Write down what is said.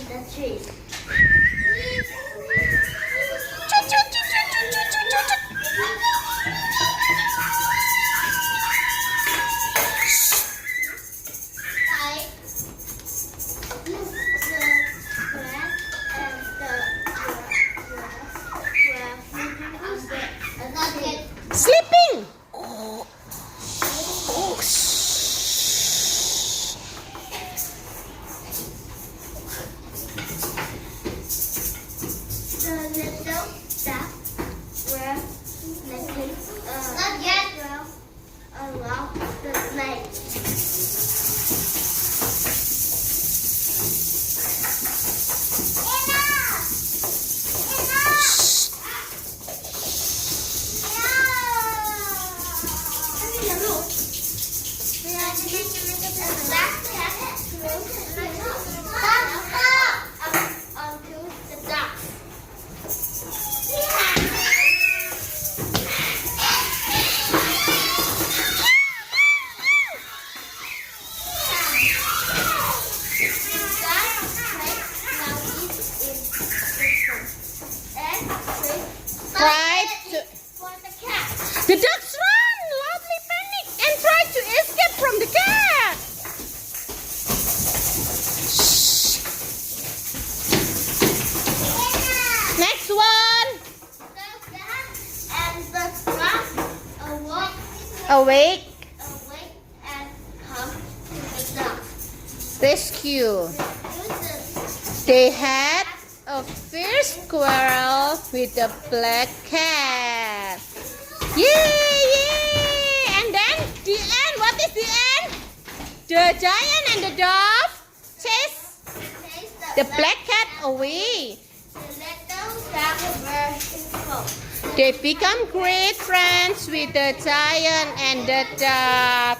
the tree. Sleeping. The little duck were making not yet along the lake. Try to. The ducks run, loudly panic, and try to escape from the cat. Shh. Next one. And the duck Awake. and come to the duck. Rescue. They had a fierce quarrel with the black cat. Yay! Yay! And then the end. What is the end? The giant and the dove chase the black cat away. They become great friends with the giant and the dove.